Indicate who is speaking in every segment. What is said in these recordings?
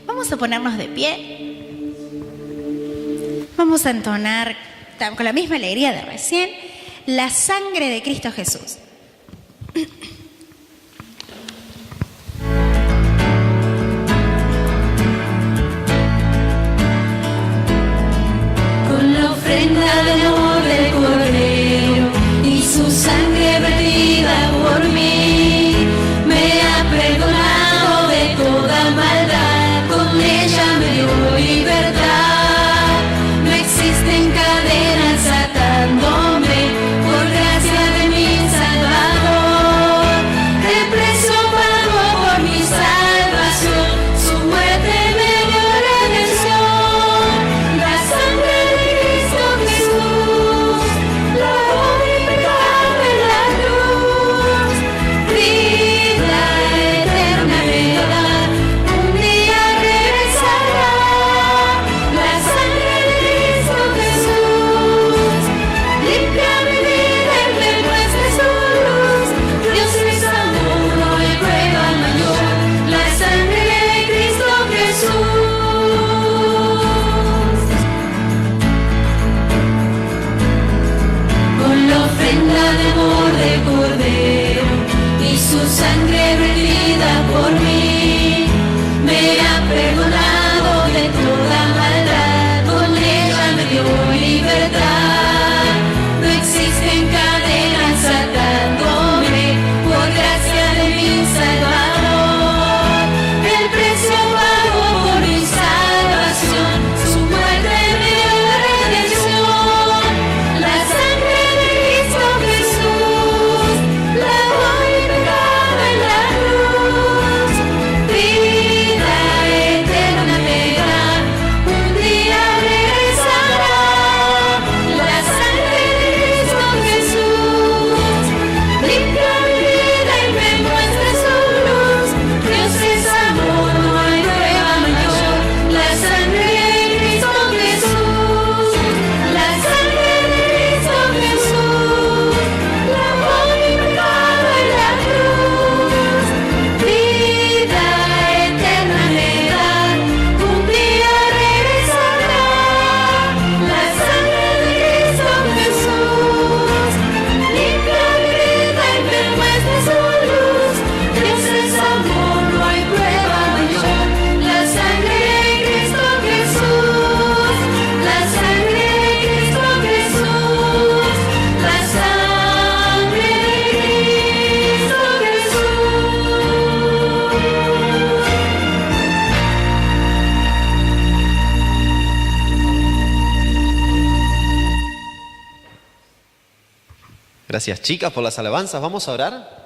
Speaker 1: Vamos a ponernos de pie. Vamos a entonar con la misma alegría de recién la sangre de Cristo Jesús.
Speaker 2: Con la ofrenda del amor del Cordero y su sangre vertida por mí, me ha perdonado de toda maldad, con ella me dio libertad. No existen cadenas atándome, por gracia de mi Salvador. El precio pagó por mi salvación, su muerte me dio redención. La sangre de Cristo Jesús lavó mi pecado en la cruz. Vida eterna me da, un día regresará. La sangre de Cristo Jesús limpia mi vida y me muestra su luz. Dios es amor, no hay prueba mayor. La sangre de Cristo Jesús. Con la ofrenda de amor del Cordero y su sangre vertida por mí, me ha perdonado de toda maldad, con ella me dio libertad. No existen cadenas atándome, por gracia de mi Salvador. El precio pagó por mi salvación, su muerte me dio redención. La sangre de Cristo Jesús lavó mi pecado en la cruz. Vida eterna me da, un día regresará. La sangre de Cristo Jesús limpia mi vida y me muestra su luz. Dios es amor, no hay prueba mayor. La sangre de Cristo Jesús, la sangre de Cristo Jesús lavó mi pecado en la cruz. Vida eterna me da, un día regresará. La sangre de Cristo Jesús limpia mi vida y me muestra su luz. Dios es amor, no hay prueba mayor. La sangre de Cristo Jesús, la sangre de Cristo Jesús, la sangre de Cristo
Speaker 3: Gracias, chicas, por las alabanzas. Vamos a orar.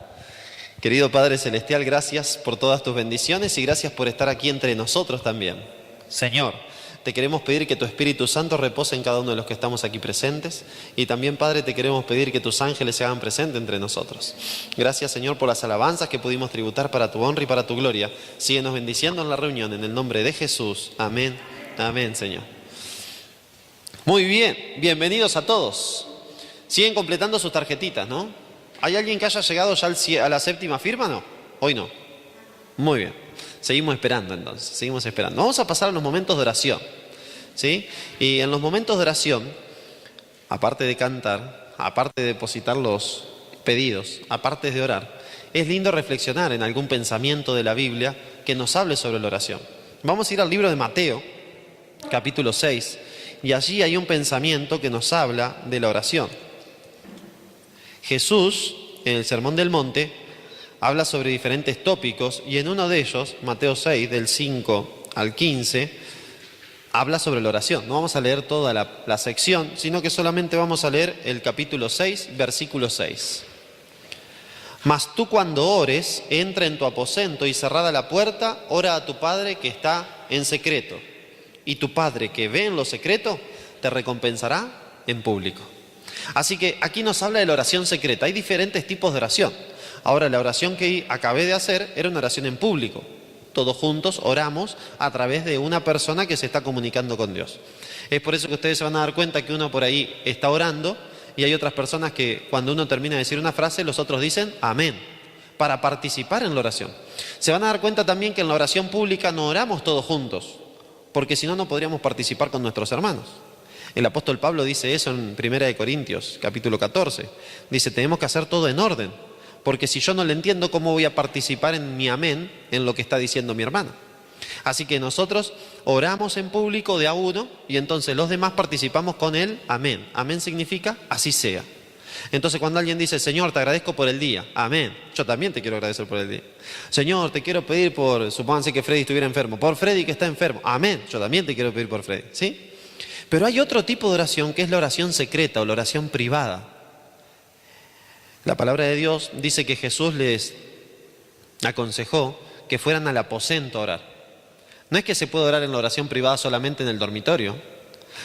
Speaker 3: Querido Padre Celestial, gracias por todas tus bendiciones y gracias por estar aquí entre nosotros también. Señor, te queremos pedir que tu Espíritu Santo repose en cada uno de los que estamos aquí presentes y también, Padre, te queremos pedir que tus ángeles se hagan presentes entre nosotros. Gracias, Señor, por las alabanzas que pudimos tributar para tu honra y para tu gloria. Síguenos bendiciendo en la reunión, en el nombre de Jesús. Amén. Amén, Señor. Muy bien, bienvenidos a todos. Siguen completando sus tarjetitas, ¿no? ¿Hay alguien que haya llegado ya a la séptima firma? ¿No? Hoy no. Muy bien. Seguimos esperando entonces, seguimos esperando. Vamos a pasar a los momentos de oración, ¿sí? Y en los momentos de oración, aparte de cantar, aparte de depositar los pedidos, aparte de orar, es lindo reflexionar en algún pensamiento de la Biblia que nos hable sobre la oración. Vamos a ir al libro de Mateo, capítulo 6, y allí hay un pensamiento que nos habla de la oración. Jesús, en el Sermón del Monte, habla sobre diferentes tópicos y en uno de ellos, Mateo 6, del 5 al 15, habla sobre la oración. No vamos a leer toda la sección, sino que solamente vamos a leer el capítulo 6, versículo 6. Mas tú cuando ores, entra en tu aposento y cerrada la puerta, ora a tu Padre que está en secreto. Y tu Padre que ve en lo secreto, te recompensará en público. Así que aquí nos habla de la oración secreta. Hay diferentes tipos de oración. Ahora, la oración que acabé de hacer era una oración en público. Todos juntos oramos a través de una persona que se está comunicando con Dios. Es por eso que ustedes se van a dar cuenta que uno por ahí está orando y hay otras personas que cuando uno termina de decir una frase, los otros dicen amén. para participar en la oración. Se van a dar cuenta también que en la oración pública no oramos todos juntos, porque si no, no podríamos participar con nuestros hermanos. El apóstol Pablo dice eso en 1 Corintios, capítulo 14. Dice, tenemos que hacer todo en orden, porque si yo no le entiendo, ¿cómo voy a participar en mi amén en lo que está diciendo mi hermano? Así que nosotros oramos en público de a uno y entonces los demás participamos con el amén. Amén significa así sea. Entonces cuando alguien dice, Señor, te agradezco por el día, amén, yo también te quiero agradecer por el día. Señor, te quiero pedir por, supónganse que Freddy estuviera enfermo, por Freddy que está enfermo, amén, yo también te quiero pedir por Freddy, ¿sí? Pero hay otro tipo de oración que es la oración secreta o la oración privada. La palabra de Dios dice que Jesús les aconsejó que fueran al aposento a orar. No es que se pueda orar en la oración privada solamente en el dormitorio,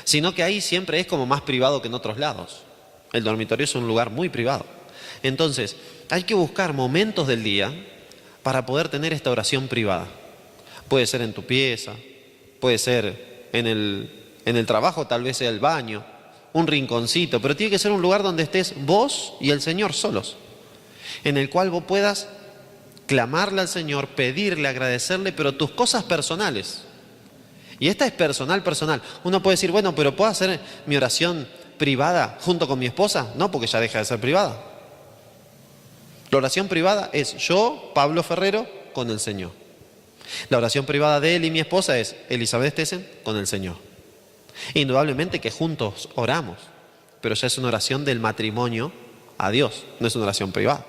Speaker 3: sino que ahí siempre es como más privado que en otros lados. El dormitorio es un lugar muy privado. Entonces, hay que buscar momentos del día para poder tener esta oración privada. Puede ser en tu pieza, puede ser en el trabajo, tal vez sea el baño, un rinconcito, pero tiene que ser un lugar donde estés vos y el Señor solos, en el cual vos puedas clamarle al Señor, pedirle, agradecerle, pero tus cosas personales. Y esta es personal. Uno puede decir, bueno, pero ¿puedo hacer mi oración privada junto con mi esposa? No, porque ya deja de ser privada. La oración privada es yo, Pablo Ferrero, con el Señor. La oración privada de él y mi esposa es Elizabeth Stessen con el Señor. Indudablemente que juntos oramos, pero ya es una oración del matrimonio a Dios, no es una oración privada.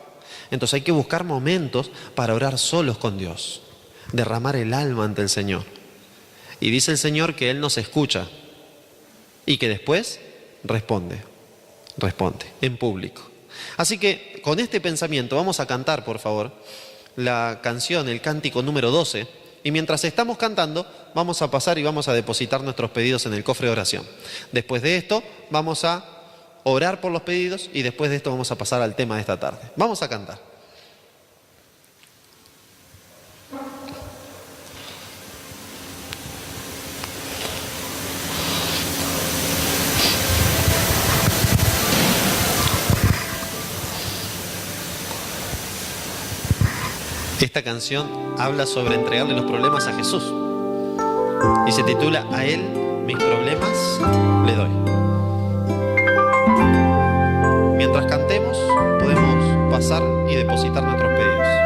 Speaker 3: Entonces hay que buscar momentos para orar solos con Dios, derramar el alma ante el Señor. Y dice el Señor que Él nos escucha y que después responde en público. Así que con este pensamiento vamos a cantar, por favor, la canción, el cántico número 12. Y mientras estamos cantando, vamos a pasar y vamos a depositar nuestros pedidos en el cofre de oración. Después de esto, vamos a orar por los pedidos y después de esto vamos a pasar al tema de esta tarde. Vamos a cantar. Esta canción habla sobre entregarle los problemas a Jesús y se titula A Él mis problemas le doy. Mientras cantemos podemos pasar y depositar nuestros pedidos.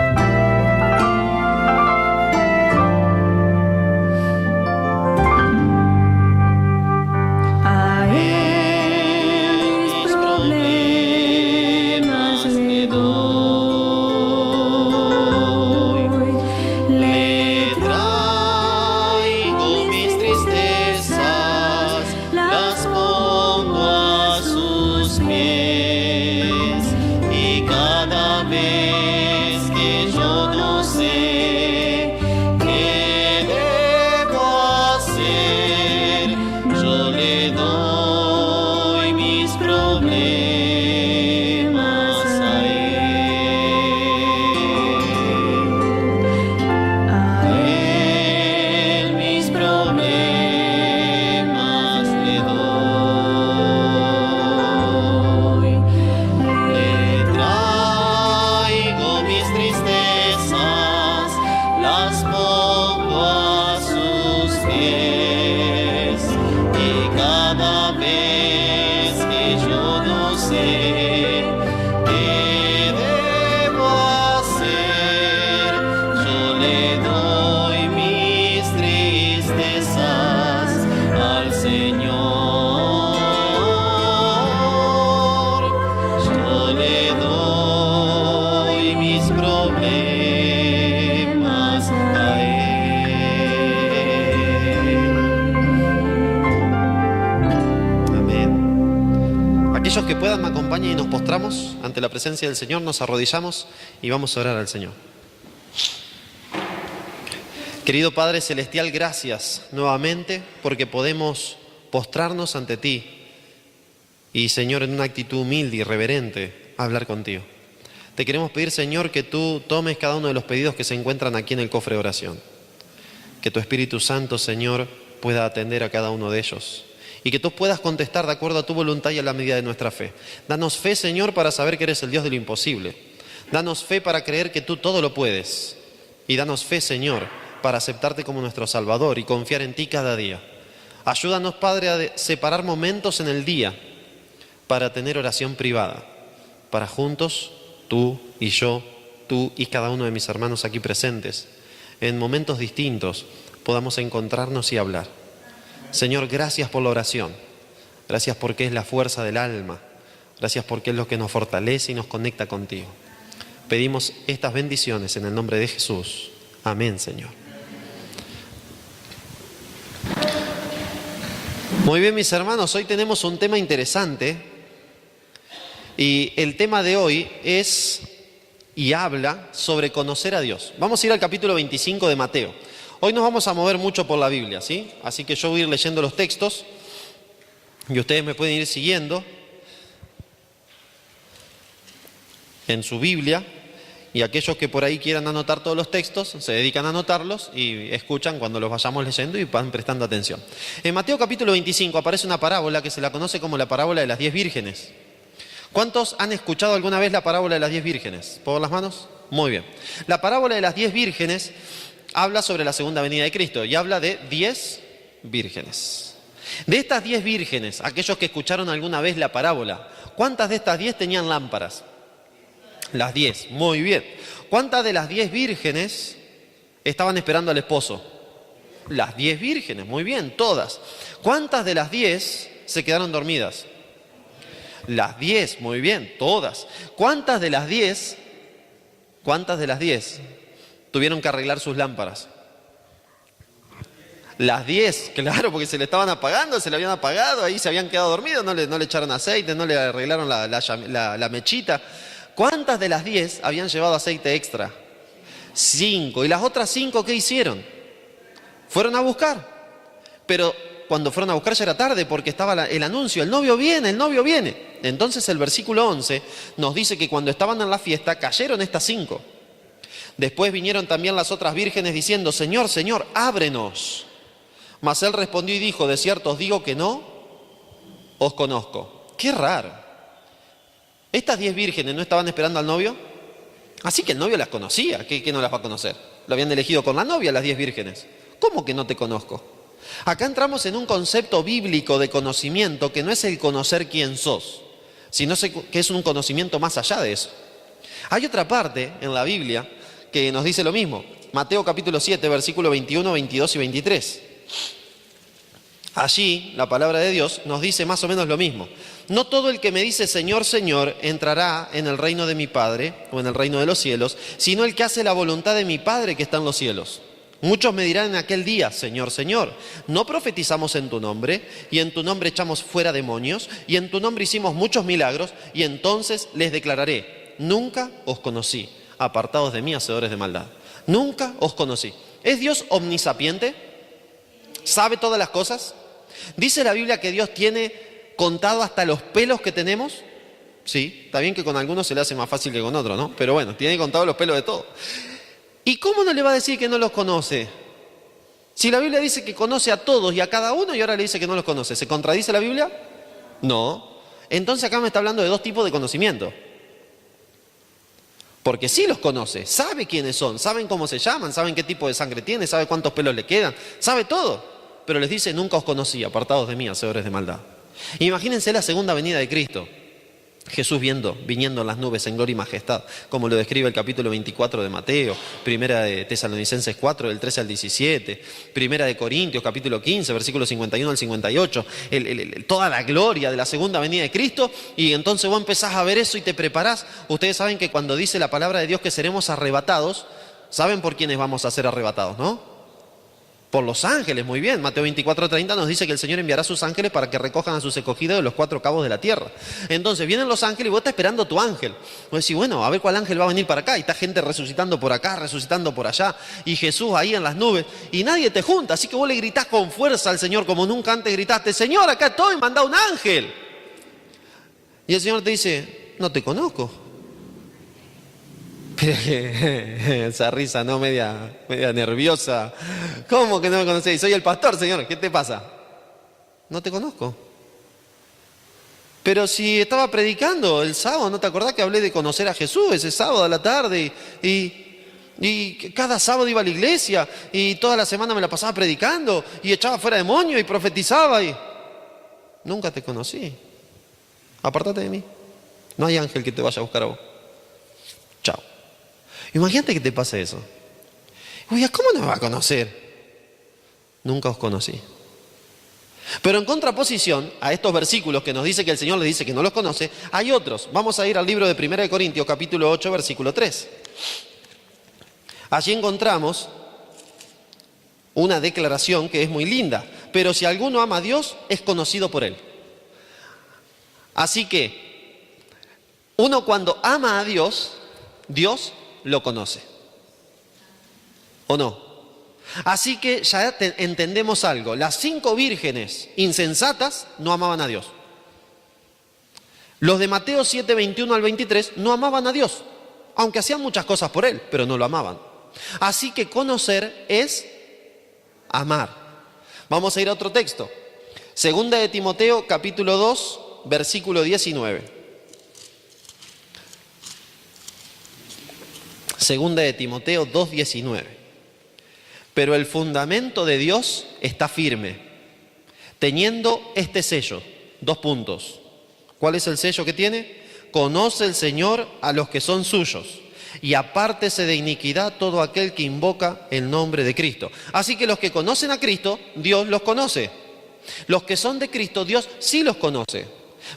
Speaker 3: Aquellos que puedan me acompañen y nos postramos ante la presencia del Señor, nos arrodillamos y vamos a orar al Señor. Querido Padre Celestial, gracias nuevamente porque podemos postrarnos ante ti y, Señor, en una actitud humilde y reverente, hablar contigo. Te queremos pedir, Señor, que tú tomes cada uno de los pedidos que se encuentran aquí en el cofre de oración. Que tu Espíritu Santo, Señor, pueda atender a cada uno de ellos. Y que tú puedas contestar de acuerdo a tu voluntad y a la medida de nuestra fe. Danos fe, Señor, para saber que eres el Dios de lo imposible. Danos fe para creer que tú todo lo puedes. Y danos fe, Señor, para aceptarte como nuestro Salvador y confiar en ti cada día. Ayúdanos, Padre, a separar momentos en el día para tener oración privada, para juntos, tú y yo, tú y cada uno de mis hermanos aquí presentes, en momentos distintos podamos encontrarnos y hablar. Señor, gracias por la oración. Gracias porque es la fuerza del alma. Gracias porque es lo que nos fortalece y nos conecta contigo. Pedimos estas bendiciones en el nombre de Jesús. Amén, Señor. Muy bien, mis hermanos, hoy tenemos un tema interesante. Y el tema de hoy es y habla sobre conocer a Dios. Vamos a ir al capítulo 25 de Mateo. Hoy nos vamos a mover mucho por la Biblia, ¿sí? Así que yo voy a ir leyendo los textos y ustedes me pueden ir siguiendo en su Biblia, y aquellos que por ahí quieran anotar todos los textos se dedican a anotarlos y escuchan cuando los vayamos leyendo y van prestando atención. En Mateo capítulo 25 aparece una parábola que se la conoce como la parábola de las 10 vírgenes. ¿Cuántos han escuchado alguna vez la parábola de las 10 vírgenes? ¿Puedo ver las manos? Muy bien. La parábola de las 10 vírgenes habla sobre la segunda venida de Cristo y habla de 10 vírgenes. De estas 10 vírgenes, aquellos que escucharon alguna vez la parábola, ¿cuántas de estas 10 tenían lámparas? Las 10, muy bien. ¿Cuántas de las 10 vírgenes estaban esperando al esposo? Las 10 vírgenes, muy bien, todas. ¿Cuántas de las 10 se quedaron dormidas? Las 10, muy bien, todas. ¿Cuántas de las 10 tuvieron que arreglar sus lámparas? Las 10, claro, porque se le estaban apagando, se le habían apagado, ahí se habían quedado dormidos, no le echaron aceite, no le arreglaron la mechita. ¿Cuántas de las 10 habían llevado aceite extra? 5. ¿Y las otras 5 qué hicieron? Fueron a buscar. Pero cuando fueron a buscar ya era tarde porque estaba el anuncio, el novio viene, el novio viene. Entonces el versículo 11 nos dice que cuando estaban en la fiesta cayeron estas 5. Después vinieron también las otras vírgenes diciendo, Señor, Señor, ábrenos. Mas él respondió y dijo, de cierto os digo que no os conozco. Qué raro. ¿Estas 10 vírgenes no estaban esperando al novio? Así que el novio las conocía. ¿Qué no las va a conocer? Lo habían elegido con la novia las 10 vírgenes. ¿Cómo que no te conozco? Acá entramos en un concepto bíblico de conocimiento que no es el conocer quién sos, sino que es un conocimiento más allá de eso. Hay otra parte en la Biblia que nos dice lo mismo. Mateo capítulo 7, versículo 21, 22 y 23. Allí la palabra de Dios nos dice más o menos lo mismo. No todo el que me dice Señor, Señor entrará en el reino de mi Padre o en el reino de los cielos, sino el que hace la voluntad de mi Padre que está en los cielos. Muchos me dirán en aquel día, Señor, Señor, ¿no profetizamos en tu nombre? Y en tu nombre echamos fuera demonios, y en tu nombre hicimos muchos milagros, y entonces les declararé, nunca os conocí, apartados de mí, hacedores de maldad. Nunca os conocí. ¿Es Dios omnisapiente? ¿Sabe todas las cosas? ¿Dice la Biblia que Dios tiene contado hasta los pelos que tenemos? Sí, está bien que con algunos se le hace más fácil que con otros, ¿no? Pero bueno, tiene contado los pelos de todo. ¿Y cómo no le va a decir que no los conoce? Si la Biblia dice que conoce a todos y a cada uno y ahora le dice que no los conoce, ¿se contradice la Biblia? No. Entonces acá me está hablando de dos tipos de conocimiento. Porque sí los conoce, sabe quiénes son, saben cómo se llaman, saben qué tipo de sangre tiene, sabe cuántos pelos le quedan, sabe todo. Pero les dice, nunca os conocí, apartados de mí, hacedores de maldad. Imagínense la segunda venida de Cristo. Jesús viniendo en las nubes en gloria y majestad, como lo describe el capítulo 24 de Mateo, primera de Tesalonicenses 4, del 13 al 17, primera de Corintios, capítulo 15, versículos 51 al 58, toda la gloria de la segunda venida de Cristo, y entonces vos empezás a ver eso y te preparás. Ustedes saben que cuando dice la palabra de Dios que seremos arrebatados, ¿saben por quiénes vamos a ser arrebatados, no? Por los ángeles, muy bien. Mateo 24:30 nos dice que el Señor enviará a sus ángeles para que recojan a sus escogidos de los 4 cabos de la tierra. Entonces vienen los ángeles y vos estás esperando tu ángel. Vos decís, bueno, a ver cuál ángel va a venir para acá. Y está gente resucitando por acá, resucitando por allá. Y Jesús ahí en las nubes. Y nadie te junta. Así que vos le gritás con fuerza al Señor como nunca antes gritaste. Señor, acá estoy, manda un ángel. Y el Señor te dice, no te conozco. Esa risa, ¿no? Media nerviosa. ¿Cómo que no me conocéis? Soy el pastor, Señor. ¿Qué te pasa? No te conozco. Pero si estaba predicando el sábado, ¿no te acordás que hablé de conocer a Jesús ese sábado a la tarde? Y cada sábado iba a la iglesia y toda la semana me la pasaba predicando y echaba fuera demonios y profetizaba y... Nunca te conocí. Apártate de mí. No hay ángel que te vaya a buscar a vos. Chao. Imagínate que te pase eso. Oye, ¿cómo no me va a conocer? Nunca os conocí. Pero en contraposición a estos versículos que nos dice que el Señor le dice que no los conoce, hay otros. Vamos a ir al libro de 1 Corintios, capítulo 8, versículo 3. Allí encontramos una declaración que es muy linda. Pero si alguno ama a Dios, es conocido por Él. Así que, uno cuando ama a Dios, Dios lo conoce. ¿O no? Así que ya entendemos algo. Las 5 vírgenes insensatas no amaban a Dios. Los de Mateo 7, 21 al 23 no amaban a Dios. Aunque hacían muchas cosas por Él, pero no lo amaban. Así que conocer es amar. Vamos a ir a otro texto. Segunda de Timoteo, capítulo 2, versículo 19. Segunda de Timoteo 2, 19. Pero el fundamento de Dios está firme, teniendo este sello. 2 puntos. ¿Cuál es el sello que tiene? Conoce el Señor a los que son suyos, y apártese de iniquidad todo aquel que invoca el nombre de Cristo. Así que los que conocen a Cristo, Dios los conoce. Los que son de Cristo, Dios sí los conoce.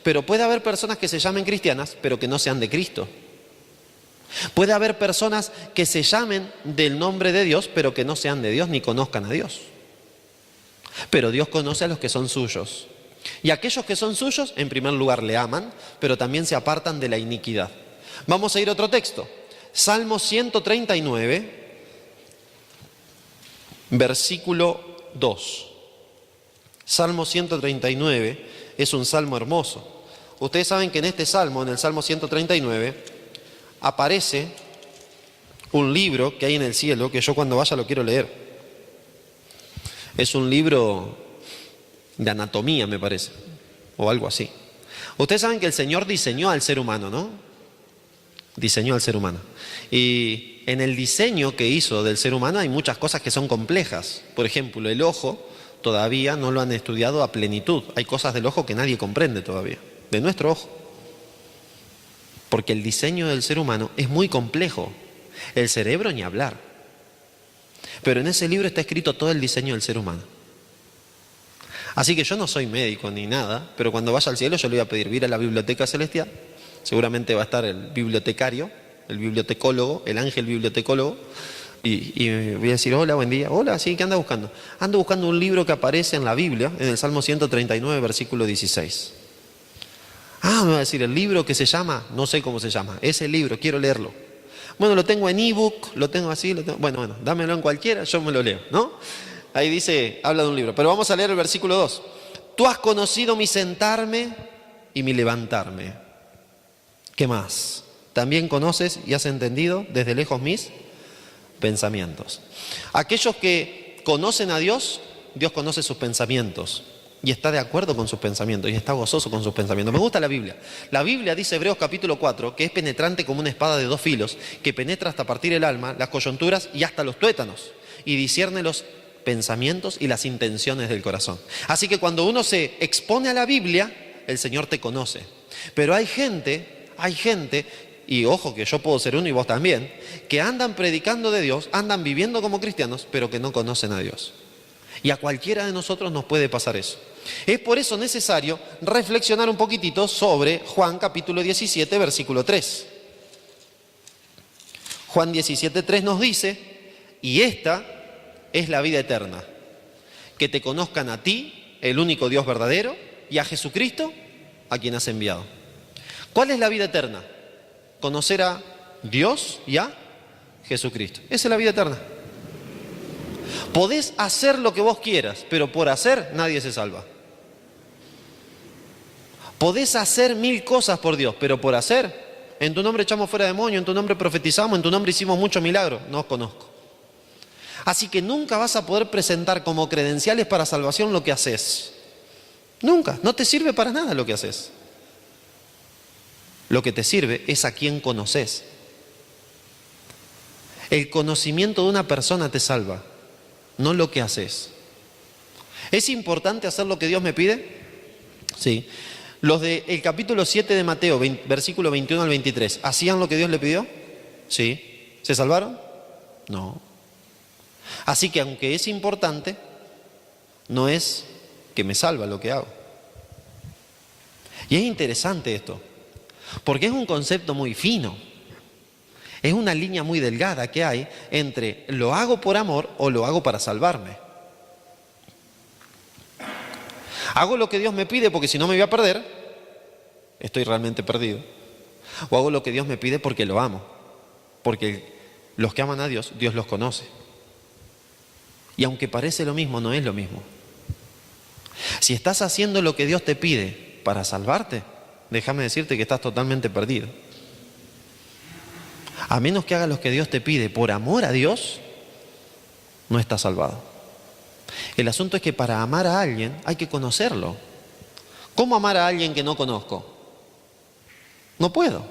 Speaker 3: Pero puede haber personas que se llamen cristianas, pero que no sean de Cristo. Puede haber personas que se llamen del nombre de Dios, pero que no sean de Dios ni conozcan a Dios. Pero Dios conoce a los que son suyos. Y aquellos que son suyos, en primer lugar, le aman, pero también se apartan de la iniquidad. Vamos a ir a otro texto. Salmo 139, versículo 2. Salmo 139 es un salmo hermoso. Ustedes saben que en este salmo, en el Salmo 139, aparece un libro que hay en el cielo, que yo cuando vaya lo quiero leer. Es un libro de anatomía, me parece, o algo así. Ustedes saben que el Señor diseñó al ser humano, ¿no? Diseñó al ser humano. Y en el diseño que hizo del ser humano hay muchas cosas que son complejas. Por ejemplo, el ojo todavía no lo han estudiado a plenitud. Hay cosas del ojo que nadie comprende todavía, de nuestro ojo. Porque el diseño del ser humano es muy complejo. El cerebro ni hablar. Pero en ese libro está escrito todo el diseño del ser humano. Así que yo no soy médico ni nada, pero cuando vaya al cielo yo le voy a pedir ir a la biblioteca celestial. Seguramente va a estar el bibliotecario, el bibliotecólogo, el ángel bibliotecólogo, y voy a decir, hola, buen día. Hola, sí, ¿qué anda buscando? Ando buscando un libro que aparece en la Biblia, en el Salmo 139, versículo 16. Ah, me va a decir, el libro que se llama, no sé cómo se llama, ese libro, quiero leerlo. Bueno, lo tengo en ebook, lo tengo así, bueno, dámelo en cualquiera, yo me lo leo, ¿no? Ahí dice, habla de un libro, pero vamos a leer el versículo 2. Tú has conocido mi sentarme y mi levantarme. ¿Qué más? También conoces y has entendido desde lejos mis pensamientos. Aquellos que conocen a Dios, Dios conoce sus pensamientos y está de acuerdo con sus pensamientos y está gozoso con sus pensamientos. Me gusta la Biblia. La Biblia dice, Hebreos capítulo 4, que es penetrante como una espada de 2 filos, que penetra hasta partir el alma, las coyunturas y hasta los tuétanos, y discierne los pensamientos y las intenciones del corazón. Así que cuando uno se expone a la Biblia, el Señor te conoce. Pero hay gente, y ojo que yo puedo ser uno y vos también, que andan predicando de Dios, andan viviendo como cristianos, pero que no conocen a Dios. Y a cualquiera de nosotros nos puede pasar eso. Es por eso necesario reflexionar un poquitito sobre Juan capítulo 17, versículo 3. Juan 17, 3 nos dice, y esta es la vida eterna, que te conozcan a ti, el único Dios verdadero, y a Jesucristo, a quien has enviado. ¿Cuál es la vida eterna? Conocer a Dios y a Jesucristo. Esa es la vida eterna. Podés hacer lo que vos quieras, pero por hacer nadie se salva. Podés hacer 1000 cosas por Dios, pero por hacer, en tu nombre echamos fuera demonios, en tu nombre profetizamos, en tu nombre hicimos muchos milagros. No os conozco. Así que nunca vas a poder presentar como credenciales para salvación lo que haces. Nunca. No te sirve para nada lo que haces. Lo que te sirve es a quién conoces. El conocimiento de una persona te salva, no lo que haces. ¿Es importante hacer lo que Dios me pide? Sí. Los del capítulo 7 de Mateo, versículo 21 al 23, ¿hacían lo que Dios le pidió? Sí. ¿Se salvaron? No. Así que aunque es importante, no es que me salva lo que hago. Y es interesante esto, porque es un concepto muy fino. Es una línea muy delgada que hay entre lo hago por amor o lo hago para salvarme. Hago lo que Dios me pide porque si no me voy a perder, estoy realmente perdido. O hago lo que Dios me pide porque lo amo, porque los que aman a Dios, Dios los conoce. Y aunque parece lo mismo, no es lo mismo. Si estás haciendo lo que Dios te pide para salvarte, déjame decirte que estás totalmente perdido. A menos que hagas lo que Dios te pide por amor a Dios, no estás salvado. El asunto es que para amar a alguien hay que conocerlo. ¿Cómo amar a alguien que no conozco? No puedo.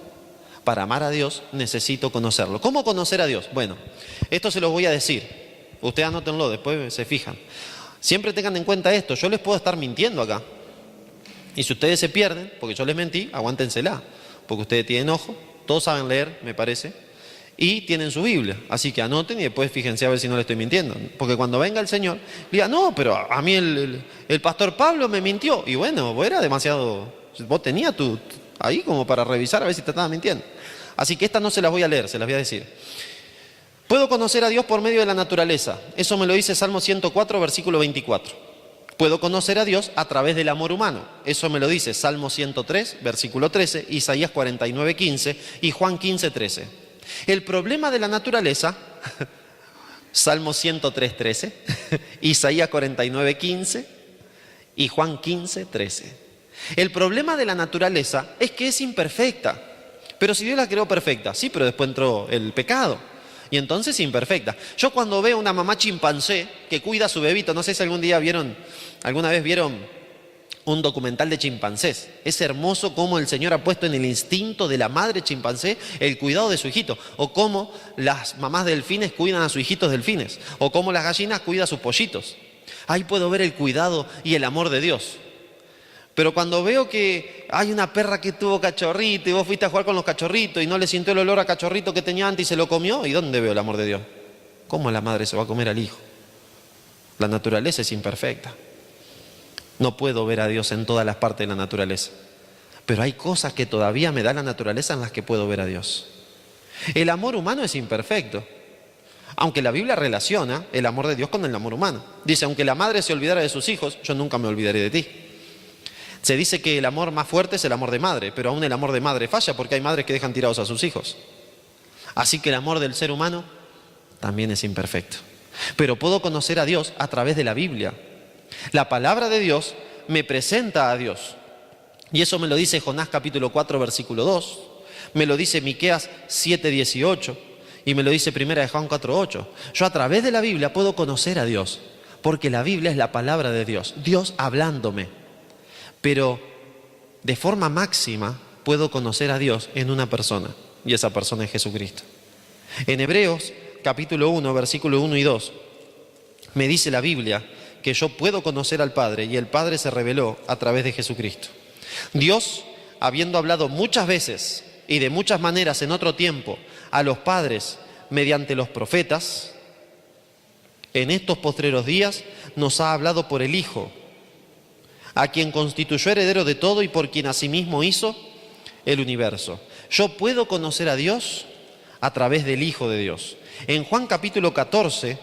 Speaker 3: Para amar a Dios necesito conocerlo. ¿Cómo conocer a Dios? Bueno, esto se los voy a decir. Ustedes anótenlo, después se fijan. Siempre tengan en cuenta esto. Yo les puedo estar mintiendo acá. Y si ustedes se pierden, porque yo les mentí, aguántensela. Porque ustedes tienen ojo, todos saben leer, me parece. Y tienen su Biblia, así que anoten y después fíjense a ver si no le estoy mintiendo. Porque cuando venga el Señor, diga, no, pero a mí el pastor Pablo me mintió. Y bueno, vos era demasiado, vos tenías ahí como para revisar a ver si te estaba mintiendo. Así que estas no se las voy a leer, se las voy a decir. Puedo conocer a Dios por medio de la naturaleza. Eso me lo dice Salmo 104, versículo 24. Puedo conocer a Dios a través del amor humano. Eso me lo dice Salmo 103, versículo 13, Isaías 49, 15 y Juan 15, 13. El problema de la naturaleza, Salmo 103, 13, Isaías 49, 15 y Juan 15, 13. El problema de la naturaleza es que es imperfecta. Pero si Dios la creó perfecta, sí, pero después entró el pecado. Y entonces imperfecta. Yo cuando veo una mamá chimpancé que cuida a su bebito, no sé si alguna vez vieron un documental de chimpancés. Es hermoso cómo el Señor ha puesto en el instinto de la madre chimpancé el cuidado de su hijito. O cómo las mamás delfines cuidan a sus hijitos delfines. O cómo las gallinas cuidan a sus pollitos. Ahí puedo ver el cuidado y el amor de Dios. Pero cuando veo que hay una perra que tuvo cachorrito y vos fuiste a jugar con los cachorritos y no le sintió el olor a cachorrito que tenía antes y se lo comió, ¿y dónde veo el amor de Dios? ¿Cómo la madre se va a comer al hijo? La naturaleza es imperfecta. No puedo ver a Dios en todas las partes de la naturaleza. Pero hay cosas que todavía me da la naturaleza en las que puedo ver a Dios. El amor humano es imperfecto. Aunque la Biblia relaciona el amor de Dios con el amor humano. Dice, aunque la madre se olvidara de sus hijos, yo nunca me olvidaré de ti. Se dice que el amor más fuerte es el amor de madre, pero aún el amor de madre falla porque hay madres que dejan tirados a sus hijos. Así que el amor del ser humano también es imperfecto. Pero puedo conocer a Dios a través de la Biblia. La palabra de Dios me presenta a Dios. Y eso me lo dice Jonás capítulo 4 versículo 2. Me lo dice Miqueas 7, 18. Y me lo dice Primera de Juan 4, 8. Yo a través de la Biblia puedo conocer a Dios. Porque la Biblia es la palabra de Dios. Dios hablándome. Pero de forma máxima puedo conocer a Dios en una persona. Y esa persona es Jesucristo. En Hebreos capítulo 1 versículo 1 y 2. Me dice la Biblia que yo puedo conocer al Padre y el Padre se reveló a través de Jesucristo. Dios, habiendo hablado muchas veces y de muchas maneras en otro tiempo a los padres mediante los profetas, en estos postreros días nos ha hablado por el Hijo, a quien constituyó heredero de todo y por quien asimismo hizo el universo. Yo puedo conocer a Dios a través del Hijo de Dios. En Juan capítulo 14,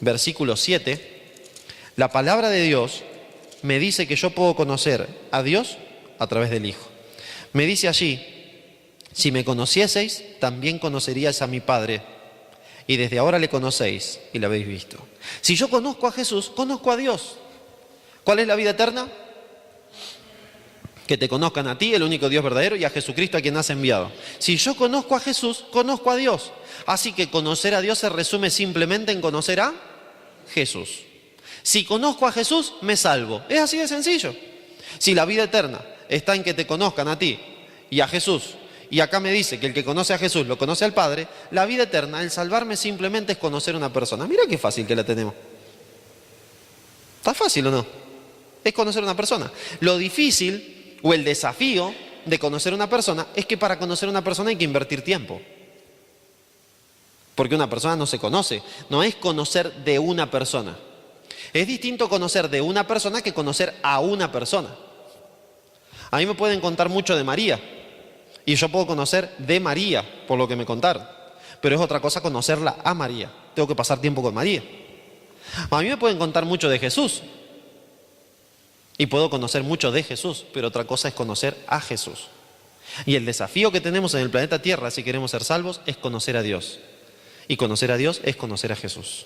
Speaker 3: versículo 7, la palabra de Dios me dice que yo puedo conocer a Dios a través del Hijo. Me dice allí, si me conocieseis, también conoceríais a mi Padre, y desde ahora le conocéis y le habéis visto. Si yo conozco a Jesús, conozco a Dios. ¿Cuál es la vida eterna? Que te conozcan a ti, el único Dios verdadero, y a Jesucristo a quien has enviado. Si yo conozco a Jesús, conozco a Dios. Así que conocer a Dios se resume simplemente en conocer a Jesús. Si conozco a Jesús, me salvo. Es así de sencillo. Si la vida eterna está en que te conozcan a ti y a Jesús, y acá me dice que el que conoce a Jesús lo conoce al Padre, la vida eterna, el salvarme simplemente es conocer a una persona. Mira qué fácil que la tenemos. ¿Está fácil o no? Es conocer a una persona. Lo difícil o el desafío de conocer a una persona es que para conocer a una persona hay que invertir tiempo. Porque una persona no se conoce, no es conocer de una persona. Es distinto conocer de una persona que conocer a una persona. A mí me pueden contar mucho de María y yo puedo conocer de María por lo que me contaron. Pero es otra cosa conocerla a María. Tengo que pasar tiempo con María. A mí me pueden contar mucho de Jesús y puedo conocer mucho de Jesús, pero otra cosa es conocer a Jesús. Y el desafío que tenemos en el planeta Tierra, si queremos ser salvos, es conocer a Dios. Y conocer a Dios es conocer a Jesús.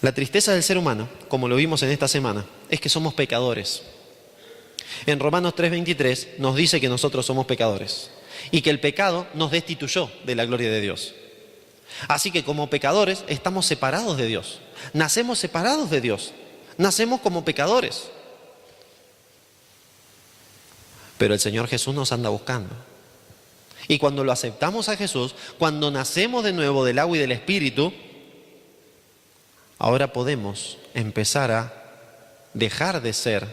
Speaker 3: La tristeza del ser humano, como lo vimos en esta semana, es que somos pecadores. En Romanos 3:23 nos dice que nosotros somos pecadores y que el pecado nos destituyó de la gloria de Dios. Así que como pecadores estamos separados de Dios. Nacemos separados de Dios. Nacemos como pecadores. Pero el Señor Jesús nos anda buscando. Y cuando lo aceptamos a Jesús, cuando nacemos de nuevo del agua y del Espíritu, ahora podemos empezar a dejar de ser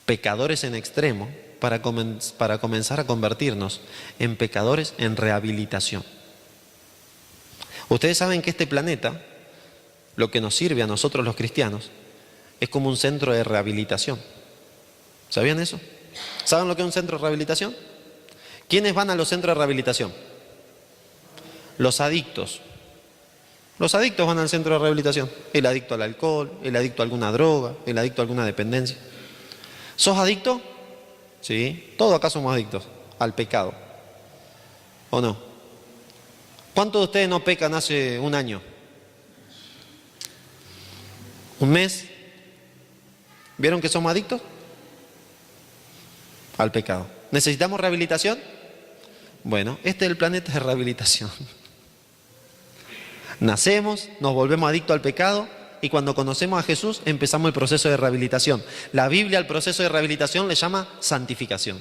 Speaker 3: pecadores en extremo para comenzar a convertirnos en pecadores en rehabilitación. Ustedes saben que este planeta, lo que nos sirve a nosotros los cristianos, es como un centro de rehabilitación. ¿Sabían eso? ¿Saben lo que es un centro de rehabilitación? ¿Quiénes van a los centros de rehabilitación? Los adictos. Los adictos van al centro de rehabilitación. El adicto al alcohol, el adicto a alguna droga, el adicto a alguna dependencia. ¿Sos adicto? Sí, todos acá somos adictos al pecado. ¿O no? ¿Cuántos de ustedes no pecan hace un año? ¿Un mes? ¿Vieron que somos adictos? Al pecado. ¿Necesitamos rehabilitación? Bueno, este es el planeta de rehabilitación. Nacemos, nos volvemos adictos al pecado y cuando conocemos a Jesús empezamos el proceso de rehabilitación. La Biblia al proceso de rehabilitación le llama santificación.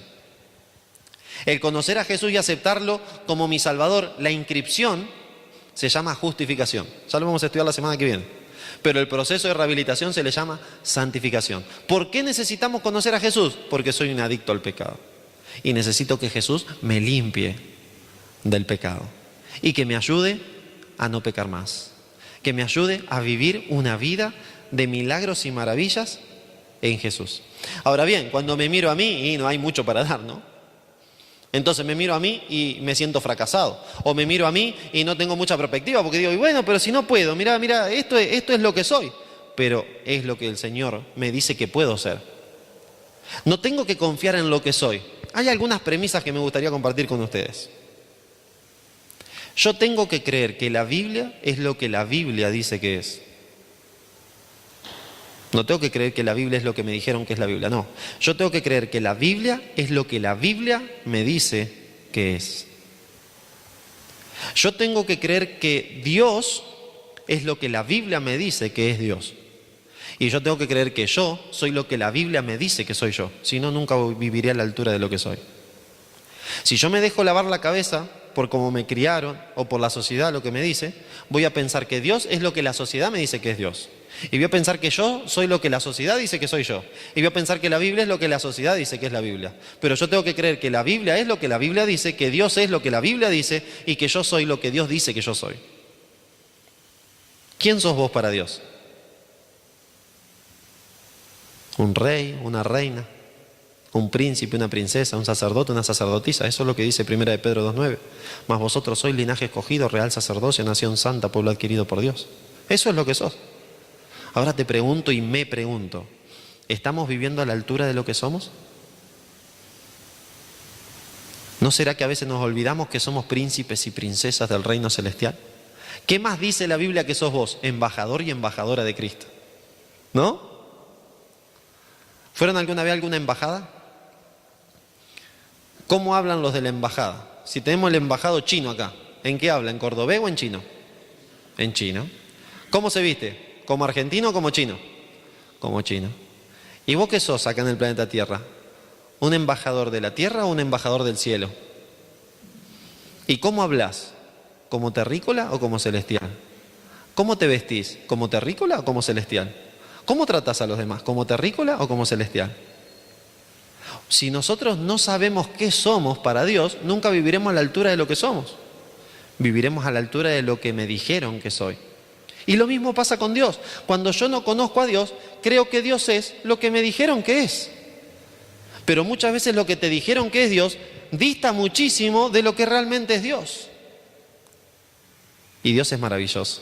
Speaker 3: El conocer a Jesús y aceptarlo como mi Salvador, la inscripción, se llama justificación. Ya lo vamos a estudiar la semana que viene. Pero el proceso de rehabilitación se le llama santificación. ¿Por qué necesitamos conocer a Jesús? Porque soy un adicto al pecado. Y necesito que Jesús me limpie del pecado. Y que me ayude a no pecar más. Que me ayude a vivir una vida de milagros y maravillas en Jesús. Ahora bien, cuando me miro a mí, y no hay mucho para dar, ¿no? Entonces me miro a mí y me siento fracasado. O me miro a mí y no tengo mucha perspectiva porque digo, y bueno, pero si no puedo, mira, esto es lo que soy. Pero es lo que el Señor me dice que puedo ser. No tengo que confiar en lo que soy. Hay algunas premisas que me gustaría compartir con ustedes. Yo tengo que creer que la Biblia es lo que la Biblia dice que es. No tengo que creer que la Biblia es lo que me dijeron que es la Biblia, no. Yo tengo que creer que la Biblia es lo que la Biblia me dice que es. Yo tengo que creer que Dios es lo que la Biblia me dice que es Dios. Y yo tengo que creer que yo soy lo que la Biblia me dice que soy yo. Si no, nunca viviré a la altura de lo que soy. Si yo me dejo lavar la cabeza por cómo me criaron o por la sociedad lo que me dice, voy a pensar que Dios es lo que la sociedad me dice que es Dios. Y voy a pensar que yo soy lo que la sociedad dice que soy yo. Y voy a pensar que la Biblia es lo que la sociedad dice que es la Biblia. Pero yo tengo que creer que la Biblia es lo que la Biblia dice, que Dios es lo que la Biblia dice y que yo soy lo que Dios dice que yo soy. ¿Quién sos vos para Dios? ¿Un rey, una reina, un príncipe, una princesa, un sacerdote, una sacerdotisa? Eso es lo que dice 1 de Pedro 2:9. Mas vosotros sois linaje escogido, real sacerdocio, nación santa, pueblo adquirido por Dios. Eso es lo que sos. Ahora te pregunto y me pregunto, ¿estamos viviendo a la altura de lo que somos? ¿No será que a veces nos olvidamos que somos príncipes y princesas del reino celestial? ¿Qué más dice la Biblia que sos vos? Embajador y embajadora de Cristo. ¿No? ¿Fueron alguna vez a alguna embajada? ¿Cómo hablan los de la embajada? Si tenemos el embajado chino acá, ¿en qué habla? ¿En cordobés o en chino? En chino. ¿Cómo se viste? ¿Como argentino o como chino? Como chino. ¿Y vos qué sos acá en el planeta Tierra? ¿Un embajador de la tierra o un embajador del cielo? ¿Y cómo hablas? ¿Como terrícola o como celestial? ¿Cómo te vestís? ¿Como terrícola o como celestial? ¿Cómo tratas a los demás? ¿Como terrícola o como celestial? Si nosotros no sabemos qué somos para Dios, nunca viviremos a la altura de lo que somos. Viviremos a la altura de lo que me dijeron que soy. Y lo mismo pasa con Dios. Cuando yo no conozco a Dios, creo que Dios es lo que me dijeron que es. Pero muchas veces lo que te dijeron que es Dios dista muchísimo de lo que realmente es Dios. Y Dios es maravilloso.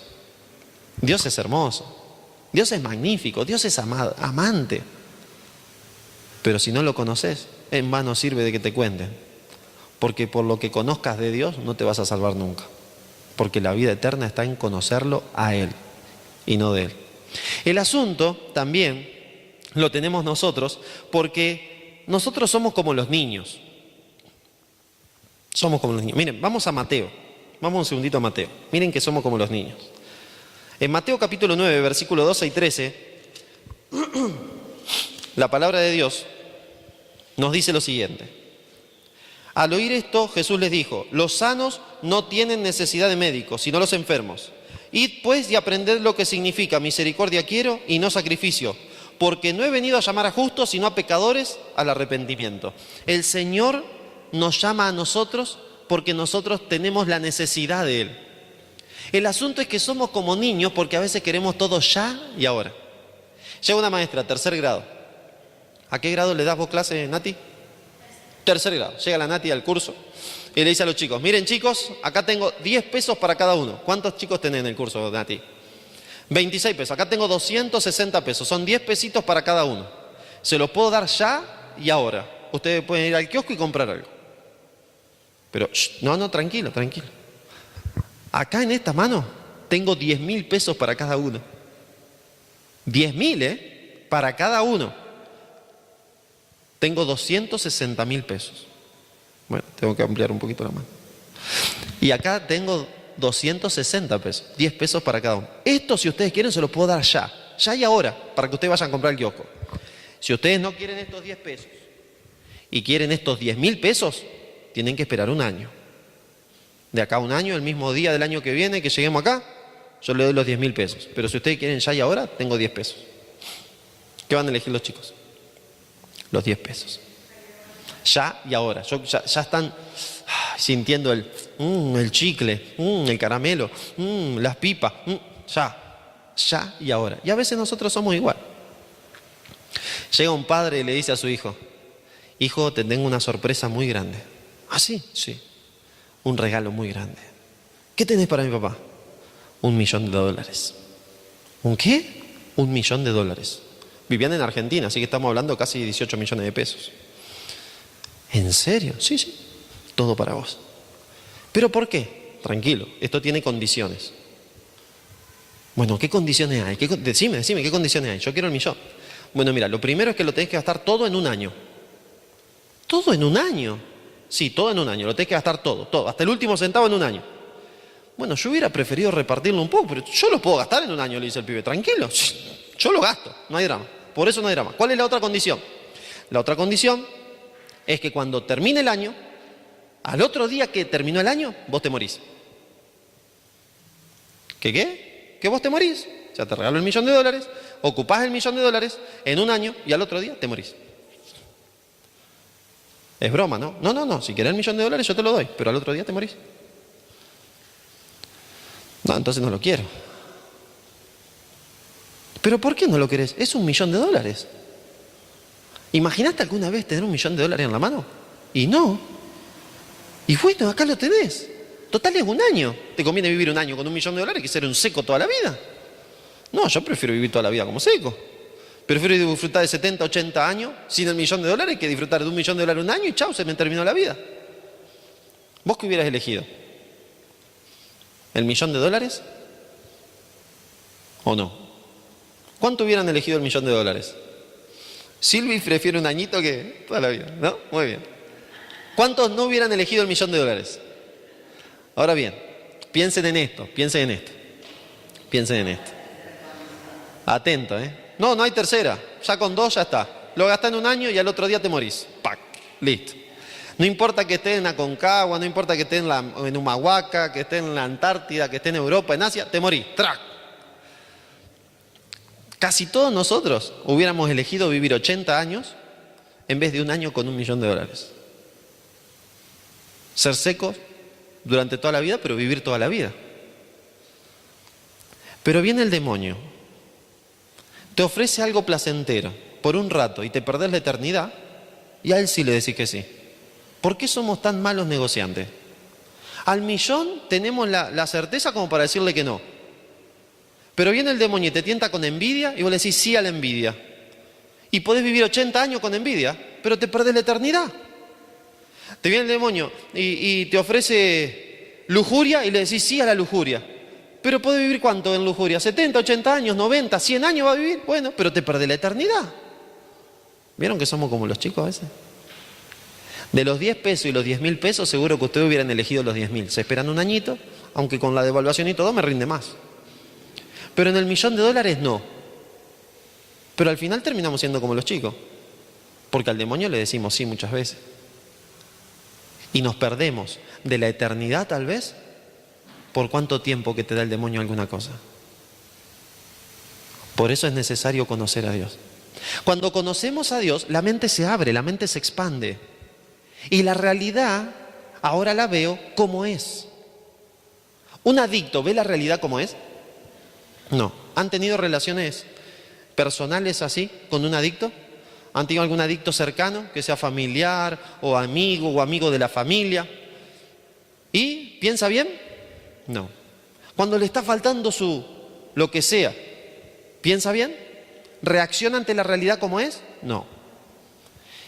Speaker 3: Dios es hermoso. Dios es magnífico. Dios es amante. Pero si no lo conoces, en vano sirve de que te cuenten. Porque por lo que conozcas de Dios no te vas a salvar nunca. Porque la vida eterna está en conocerlo a Él y no de Él. El asunto también lo tenemos nosotros porque nosotros somos como los niños. Somos como los niños. Miren, vamos a Mateo. Vamos un segundito a Mateo. Miren que somos como los niños. En Mateo capítulo 9, versículo 12 y 13, la palabra de Dios nos dice lo siguiente. Al oír esto, Jesús les dijo: los sanos no tienen necesidad de médicos, sino los enfermos. Id pues y aprended lo que significa misericordia quiero y no sacrificio, porque no he venido a llamar a justos, sino a pecadores al arrepentimiento. El Señor nos llama a nosotros porque nosotros tenemos la necesidad de Él. El asunto es que somos como niños porque a veces queremos todo ya y ahora. Llega una maestra, 3er grado. ¿A qué grado le das vos clase, Nati? 3er grado. Llega la Nati al curso y le dice a los chicos: miren chicos, acá tengo 10 pesos para cada uno. ¿Cuántos chicos tenés en el curso, Nati? 26 pesos. Acá tengo 260 pesos. Son 10 pesitos para cada uno. Se los puedo dar ya y ahora. Ustedes pueden ir al kiosco y comprar algo. Pero, no, tranquilo. Acá en esta mano tengo 10.000 pesos para cada uno. 10.000, para cada uno. Tengo 260.000 pesos. Bueno, tengo que ampliar un poquito la mano. Y acá tengo 260 pesos. 10 pesos para cada uno. Esto, si ustedes quieren, se los puedo dar ya y ahora, para que ustedes vayan a comprar el kiosco. Si ustedes no quieren estos 10 pesos y quieren estos 10.000 pesos, tienen que esperar un año. De acá a un año, el mismo día del año que viene, que lleguemos acá, yo le doy los 10.000 pesos. Pero si ustedes quieren ya y ahora, tengo 10 pesos. ¿Qué van a elegir los chicos? Los 10 pesos. Ya y ahora. Ya están sintiendo el chicle, el caramelo, las pipas. Ya y ahora. Y a veces nosotros somos igual. Llega un padre y le dice a su hijo: hijo, te tengo una sorpresa muy grande. ¿Ah, sí? Sí. Un regalo muy grande. ¿Qué tenés para mi papá? $1.000.000. ¿Un qué? $1.000.000. Vivían en Argentina, así que estamos hablando casi 18 millones de pesos. ¿En serio? Sí. Todo para vos. ¿Pero por qué? Tranquilo, esto tiene condiciones. Bueno, ¿qué condiciones hay? Decime, ¿qué condiciones hay? Yo quiero el millón. Bueno, mira, lo primero es que lo tenés que gastar todo en un año. ¿Todo en un año? Sí, todo en un año, lo tenés que gastar todo, hasta el último centavo en un año. Bueno, yo hubiera preferido repartirlo un poco, pero yo lo puedo gastar en un año, le dice el pibe. Tranquilo, yo lo gasto, no hay drama. Por eso no hay drama. ¿Cuál es la otra condición? La otra condición es que cuando termine el año, al otro día que terminó el año, vos te morís. ¿Qué? Que vos te morís. O sea, te regalo $1.000.000, ocupás el $1.000.000 en un año y al otro día te morís. Es broma, ¿no? No. Si querés $1.000.000 yo te lo doy, pero al otro día te morís. No, entonces no lo quiero. ¿Pero por qué no lo querés? Es $1.000.000. ¿Imaginaste alguna vez tener $1.000.000 en la mano? Y no. Y bueno, acá lo tenés. Total es un año. ¿Te conviene vivir un año con $1.000.000 que ser un seco toda la vida? No, yo prefiero vivir toda la vida como seco. Prefiero disfrutar de 70, 80 años sin el $1.000.000 que disfrutar de $1.000.000 un año y chau, se me terminó la vida. ¿Vos qué hubieras elegido? ¿El $1.000.000? ¿O no? ¿Cuánto hubieran elegido el $1.000.000? Silvi prefiere un añito que toda la vida, ¿no? Muy bien. ¿Cuántos no hubieran elegido el $1.000.000? Ahora bien, piensen en esto. Atento, ¿eh? No hay tercera. Ya con 2 ya está. Lo gastás en un año y al otro día te morís. ¡Pac! Listo. No importa que esté en Aconcagua, no importa que esté en Humahuaca, que esté en la Antártida, que esté en Europa, en Asia, te morís. ¡Trac! Casi todos nosotros hubiéramos elegido vivir 80 años en vez de un año con $1.000.000. Ser secos durante toda la vida, pero vivir toda la vida. Pero viene el demonio, te ofrece algo placentero por un rato y te perdés la eternidad, y a él sí le decís que sí. ¿Por qué somos tan malos negociantes? Al millón tenemos la certeza como para decirle que no. Pero viene el demonio y te tienta con envidia y vos le decís sí a la envidia. Y podés vivir 80 años con envidia, pero te perdés la eternidad. Te viene el demonio y te ofrece lujuria y le decís sí a la lujuria. Pero podés vivir ¿cuánto en lujuria? 70, 80 años, 90, 100 años va a vivir. Bueno, pero te perdés la eternidad. ¿Vieron que somos como los chicos a veces? De los 10 pesos y los 10.000 pesos, seguro que ustedes hubieran elegido los 10.000. Se esperan un añito, aunque con la devaluación y todo me rinde más. Pero en el $1.000.000 no. Pero al final terminamos siendo como los chicos. Porque al demonio le decimos sí muchas veces. Y nos perdemos de la eternidad tal vez por cuánto tiempo que te da el demonio alguna cosa. Por eso es necesario conocer a Dios. Cuando conocemos a Dios, la mente se abre, la mente se expande. Y la realidad, ahora la veo como es. ¿Un adicto ve la realidad como es? No. ¿Han tenido relaciones personales así con un adicto? ¿Han tenido algún adicto cercano, que sea familiar o amigo de la familia? ¿Y piensa bien? No. Cuando le está faltando lo que sea, ¿piensa bien? ¿Reacciona ante la realidad como es? No.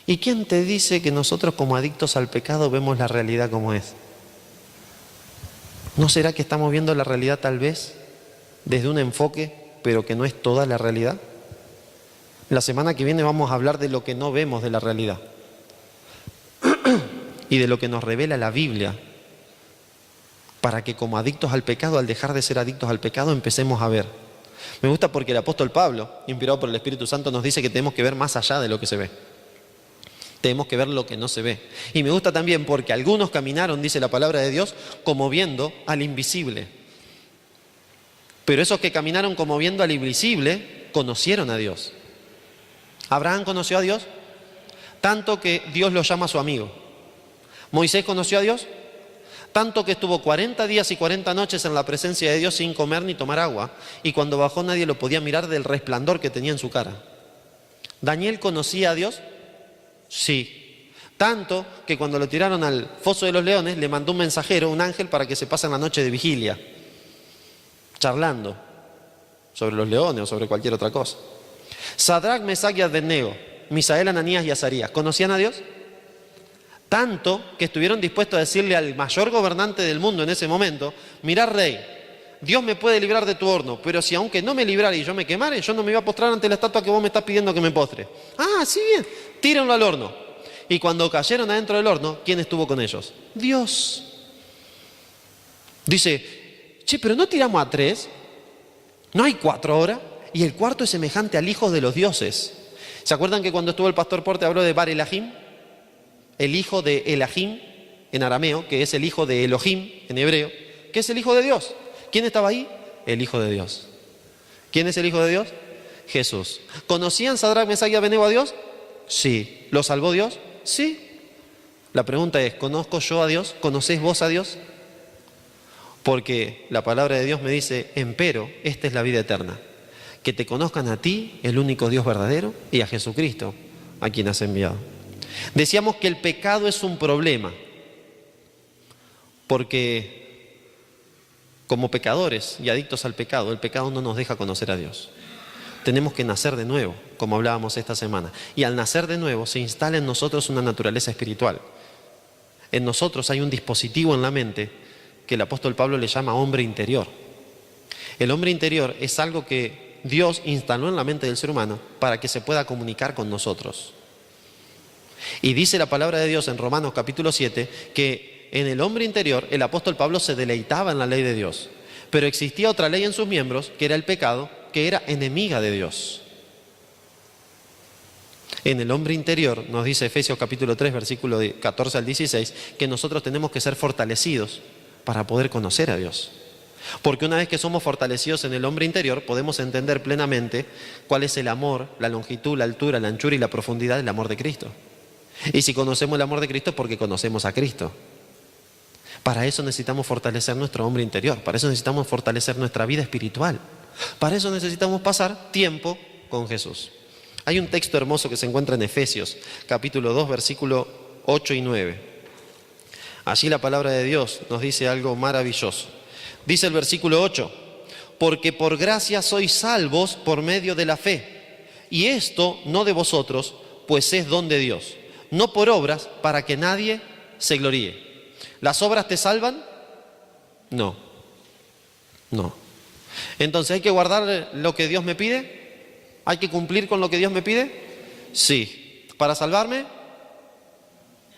Speaker 3: ¿Y quién te dice que nosotros como adictos al pecado vemos la realidad como es? ¿No será que estamos viendo la realidad tal vez desde un enfoque, pero que no es toda la realidad? La semana que viene vamos a hablar de lo que no vemos de la realidad y de lo que nos revela la Biblia, para que como adictos al pecado, al dejar de ser adictos al pecado, empecemos a ver. Me gusta porque el apóstol Pablo, inspirado por el Espíritu Santo, nos dice que tenemos que ver más allá de lo que se ve. Tenemos que ver lo que no se ve. Y me gusta también porque algunos caminaron, dice la palabra de Dios, como viendo al invisible. Pero esos que caminaron como viendo al invisible, conocieron a Dios. Abraham conoció a Dios, tanto que Dios lo llama su amigo. Moisés conoció a Dios, tanto que estuvo 40 días y 40 noches en la presencia de Dios sin comer ni tomar agua. Y cuando bajó nadie lo podía mirar del resplandor que tenía en su cara. ¿Daniel conocía a Dios? Sí. Tanto que cuando lo tiraron al foso de los leones, le mandó un mensajero, un ángel, para que se pasen la noche de vigilia, charlando sobre los leones o sobre cualquier otra cosa. Sadrac, Mesac y Abednego, Misael, Ananías y Azarías, ¿conocían a Dios? Tanto que estuvieron dispuestos a decirle al mayor gobernante del mundo en ese momento: mirá, rey, Dios me puede librar de tu horno, pero si aunque no me librara y yo me quemare, yo no me iba a postrar ante la estatua que vos me estás pidiendo que me postre. Ah, sí, bien, tírenlo al horno. Y cuando cayeron adentro del horno, ¿quién estuvo con ellos? Dios. Dice: che, pero no tiramos a 3, no hay 4 ahora, y el cuarto es semejante al hijo de los dioses. ¿Se acuerdan que cuando estuvo el pastor Porte habló de Bar Elahim? El hijo de Elahim en arameo, que es el hijo de Elohim en hebreo, que es el hijo de Dios. ¿Quién estaba ahí? El hijo de Dios. ¿Quién es el hijo de Dios? Jesús. ¿Conocían Sadrac, Mesac y Abednego a Dios? Sí. ¿Lo salvó Dios? Sí. La pregunta es: ¿conozco yo a Dios? ¿Conocés vos a Dios? Porque la palabra de Dios me dice: empero, esta es la vida eterna, que te conozcan a ti, el único Dios verdadero, y a Jesucristo, a quien has enviado. Decíamos que el pecado es un problema, porque como pecadores y adictos al pecado, el pecado no nos deja conocer a Dios. Tenemos que nacer de nuevo, como hablábamos esta semana. Y al nacer de nuevo se instala en nosotros una naturaleza espiritual. En nosotros hay un dispositivo en la mente que el apóstol Pablo le llama hombre interior. El hombre interior es algo que Dios instaló en la mente del ser humano para que se pueda comunicar con nosotros. Y dice la palabra de Dios en Romanos capítulo 7 que en el hombre interior el apóstol Pablo se deleitaba en la ley de Dios. Pero existía otra ley en sus miembros, que era el pecado, que era enemiga de Dios. En el hombre interior, nos dice Efesios capítulo 3, versículo 14 al 16, que nosotros tenemos que ser fortalecidos para poder conocer a Dios. Porque una vez que somos fortalecidos en el hombre interior, podemos entender plenamente cuál es el amor, la longitud, la altura, la anchura y la profundidad del amor de Cristo. Y si conocemos el amor de Cristo es porque conocemos a Cristo. Para eso necesitamos fortalecer nuestro hombre interior, para eso necesitamos fortalecer nuestra vida espiritual. Para eso necesitamos pasar tiempo con Jesús. Hay un texto hermoso que se encuentra en Efesios, capítulo 2, versículo 8 y 9. Allí la palabra de Dios nos dice algo maravilloso. Dice el versículo 8, porque por gracia sois salvos por medio de la fe, y esto no de vosotros, pues es don de Dios, no por obras para que nadie se gloríe. ¿Las obras te salvan? No. Entonces, ¿hay que guardar lo que Dios me pide? ¿Hay que cumplir con lo que Dios me pide? Sí. ¿Para salvarme?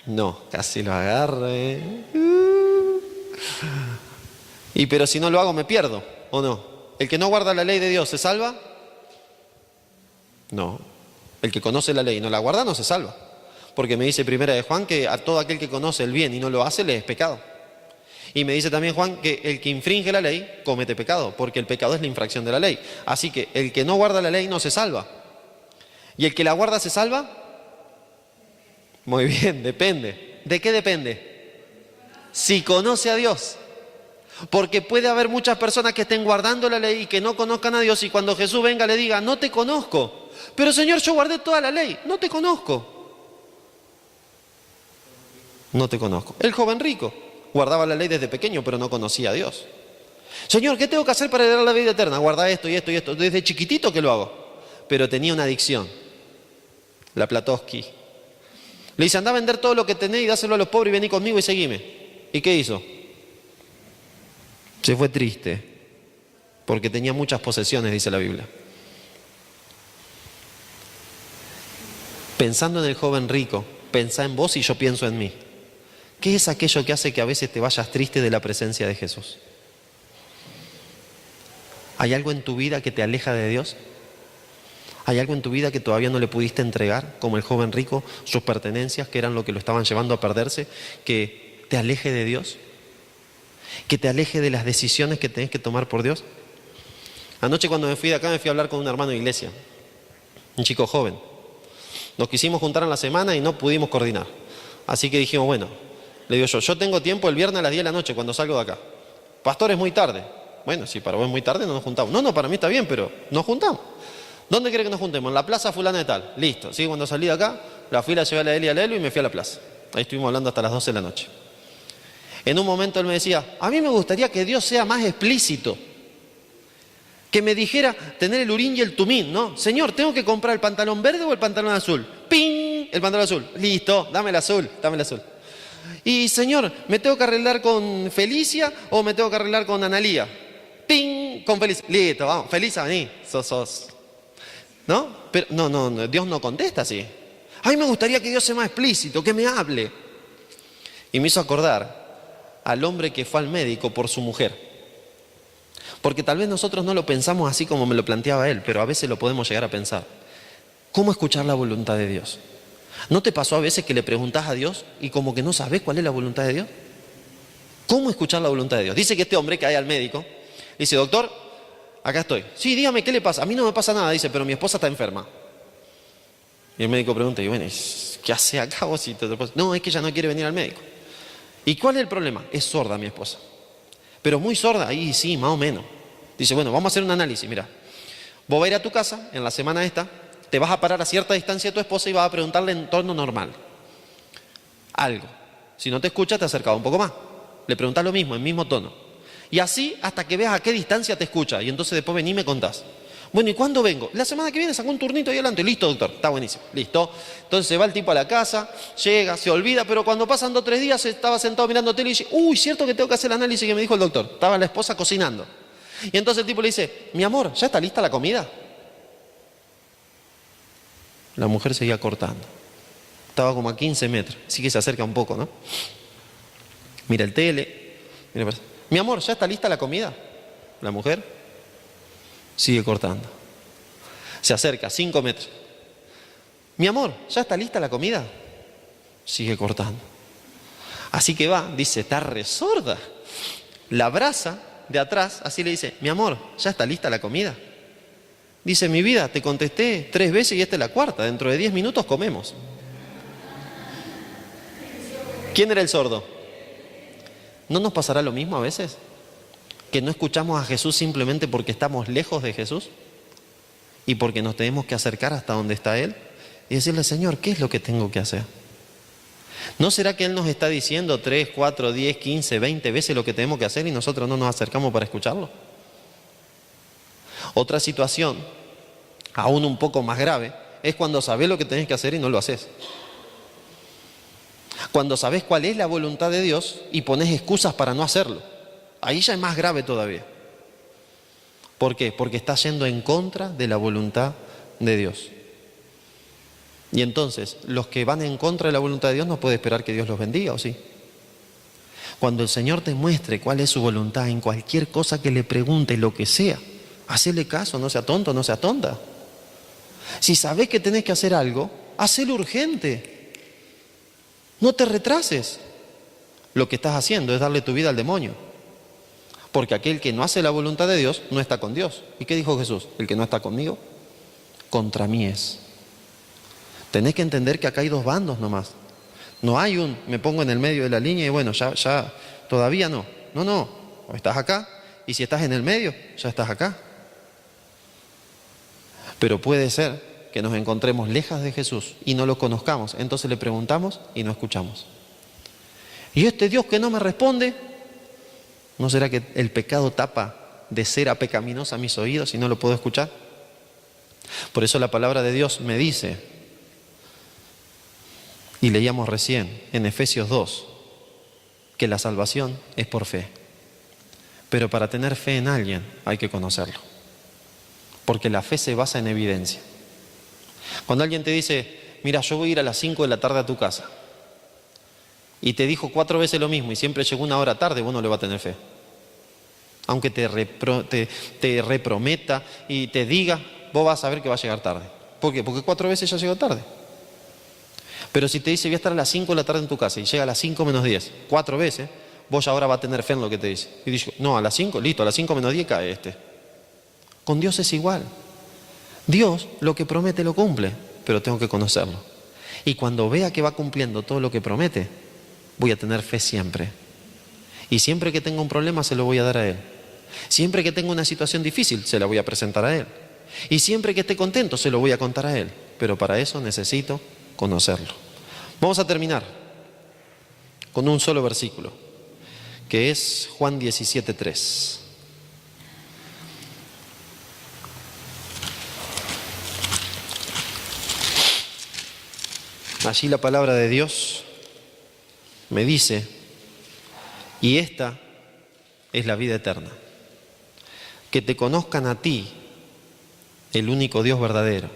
Speaker 3: No, casi lo agarré. Pero si no lo hago me pierdo, ¿o no? ¿El que no guarda la ley de Dios se salva? No. El que conoce la ley y no la guarda no se salva. Porque me dice primera de Juan que a todo aquel que conoce el bien y no lo hace le es pecado. Y me dice también Juan que el que infringe la ley comete pecado, porque el pecado es la infracción de la ley. Así que el que no guarda la ley no se salva. ¿Y el que la guarda se salva? Muy bien, depende. ¿De qué depende? Si conoce a Dios. Porque puede haber muchas personas que estén guardando la ley y que no conozcan a Dios, y cuando Jesús venga le diga, no te conozco. Pero Señor, yo guardé toda la ley, no te conozco. No te conozco. El joven rico guardaba la ley desde pequeño, pero no conocía a Dios. Señor, ¿qué tengo que hacer para heredar la vida eterna? Guarda esto y esto y esto. Desde chiquitito que lo hago. Pero tenía una adicción. La Platowski. Le dice, anda a vender todo lo que tenés y dáselo a los pobres y vení conmigo y seguime. ¿Y qué hizo? Se fue triste. Porque tenía muchas posesiones, dice la Biblia. Pensando en el joven rico, pensá en vos y yo pienso en mí. ¿Qué es aquello que hace que a veces te vayas triste de la presencia de Jesús? ¿Hay algo en tu vida que te aleja de Dios? ¿Hay algo en tu vida que todavía no le pudiste entregar, como el joven rico, sus pertenencias, que eran lo que lo estaban llevando a perderse, que te aleje de Dios? ¿Que te aleje de las decisiones que tenés que tomar por Dios? Anoche cuando me fui de acá me fui a hablar con un hermano de iglesia, un chico joven. Nos quisimos juntar en la semana y no pudimos coordinar. Así que dijimos, bueno, le digo yo tengo tiempo el viernes a las 10 de la noche cuando salgo de acá. Pastor, es muy tarde. Bueno, si para vos es muy tarde no nos juntamos. No, para mí está bien, pero nos juntamos. ¿Dónde quiere que nos juntemos? En la plaza fulana de tal. Listo. Sí, cuando salí de acá, la fui, la llevé a la Eli y a Lelo y me fui a la plaza. Ahí estuvimos hablando hasta las 12 de la noche. En un momento él me decía, a mí me gustaría que Dios sea más explícito. Que me dijera tener el urín y el tumín, ¿no? Señor, ¿tengo que comprar el pantalón verde o el pantalón azul? ¡Ping! El pantalón azul. Listo, dame el azul, dame el azul. Y Señor, ¿me tengo que arreglar con Felicia o me tengo que arreglar con Analía? ¡Ping! Con Felicia. Listo, vamos. Felicia, vení. Sos. ¿No? Pero no, Dios no contesta así. A mí me gustaría que Dios sea más explícito, que me hable. Y me hizo acordar al hombre que fue al médico por su mujer. Porque tal vez nosotros no lo pensamos así como me lo planteaba él, pero a veces lo podemos llegar a pensar. ¿Cómo escuchar la voluntad de Dios? ¿No te pasó a veces que le preguntás a Dios y como que no sabés cuál es la voluntad de Dios? ¿Cómo escuchar la voluntad de Dios? Dice que este hombre que hay al médico, dice, doctor, acá estoy. Sí, dígame, ¿qué le pasa? A mí no me pasa nada, dice, pero mi esposa está enferma. Y el médico pregunta, y bueno, ¿qué hace acá vos? No, es que ella no quiere venir al médico. ¿Y cuál es el problema? Es sorda mi esposa. Pero muy sorda, ahí sí, más o menos. Dice, bueno, vamos a hacer un análisis, mira. Vos vas a ir a tu casa, en la semana esta, te vas a parar a cierta distancia de tu esposa y vas a preguntarle en tono normal. Algo. Si no te escucha, te acercas un poco más. Le preguntás lo mismo, en mismo tono. Y así hasta que veas a qué distancia te escucha. Y entonces después vení y me contás. Bueno, ¿y cuándo vengo? La semana que viene saco un turnito ahí adelante. Listo, doctor, está buenísimo. Listo. Entonces se va el tipo a la casa, llega, se olvida, pero cuando pasan 2 o 3 días estaba sentado mirando tele y dice, uy, cierto que tengo que hacer el análisis que me dijo el doctor. Estaba la esposa cocinando. Y entonces el tipo le dice, mi amor, ¿ya está lista la comida? La mujer seguía cortando. Estaba como a 15 metros, así que se acerca un poco, ¿no? Mira el tele. Mira, mi amor, ¿ya está lista la comida? La mujer sigue cortando. Se acerca 5 metros. mi amor, ¿ya está lista la comida? Sigue cortando. Así que va, dice, está resorda. La abraza de atrás, así le dice, mi amor, ¿ya está lista la comida? Dice, mi vida, te contesté 3 veces y esta es la 4. Dentro de 10 minutos comemos. ¿Quién era el sordo? ¿No nos pasará lo mismo a veces? ¿Que no escuchamos a Jesús simplemente porque estamos lejos de Jesús? Y porque nos tenemos que acercar hasta donde está Él y decirle, Señor, ¿qué es lo que tengo que hacer? ¿No será que Él nos está diciendo 3, 4, 10, 15, 20 veces lo que tenemos que hacer y nosotros no nos acercamos para escucharlo? Otra situación, aún un poco más grave, es cuando sabes lo que tenés que hacer y no lo haces. Cuando sabes cuál es la voluntad de Dios y pones excusas para no hacerlo. Ahí ya es más grave todavía. ¿Por qué? Porque estás yendo en contra de la voluntad de Dios. Y entonces, los que van en contra de la voluntad de Dios no puede esperar que Dios los bendiga, ¿o sí? Cuando el Señor te muestre cuál es su voluntad en cualquier cosa que le pregunte, lo que sea, hacele caso, no sea tonto, no sea tonta. Si sabes que tenés que hacer algo, hacelo urgente. No te retrases. Lo que estás haciendo es darle tu vida al demonio. Porque aquel que no hace la voluntad de Dios no está con Dios. ¿Y qué dijo Jesús? El que no está conmigo, contra mí es. Tenés que entender que acá hay 2 bandos nomás. No hay un, me pongo en el medio de la línea y bueno, ya, todavía no. No, o estás acá y si estás en el medio, ya estás acá. Pero puede ser que nos encontremos lejos de Jesús y no lo conozcamos. Entonces le preguntamos y no escuchamos. ¿Y este Dios que no me responde? ¿No será que el pecado tapa de cera pecaminosa mis oídos y no lo puedo escuchar? Por eso la palabra de Dios me dice, y leíamos recién en Efesios 2, que la salvación es por fe. Pero para tener fe en alguien hay que conocerlo. Porque la fe se basa en evidencia. Cuando alguien te dice, mira, yo voy a ir a las 5 de la tarde a tu casa, y te dijo 4 veces lo mismo y siempre llegó 1 hora tarde, vos no le vas a tener fe. Aunque te reprometa y te diga, vos vas a saber que va a llegar tarde. ¿Por qué? Porque 4 veces ya llegó tarde. Pero si te dice, voy a estar a las 5 de la tarde en tu casa y llega a las 5 menos 10, 4 veces, vos ya ahora vas a tener fe en lo que te dice. Y dice, no, a las 5, listo, a las 5 menos 10 cae este. Con Dios es igual. Dios lo que promete lo cumple, pero tengo que conocerlo. Y cuando vea que va cumpliendo todo lo que promete, voy a tener fe siempre. Y siempre que tenga un problema se lo voy a dar a Él. Siempre que tenga una situación difícil se la voy a presentar a Él. Y siempre que esté contento se lo voy a contar a Él. Pero para eso necesito conocerlo. Vamos a terminar con un solo versículo, que es Juan 17:3. Allí la palabra de Dios me dice, y esta es la vida eterna, que te conozcan a ti, el único Dios verdadero,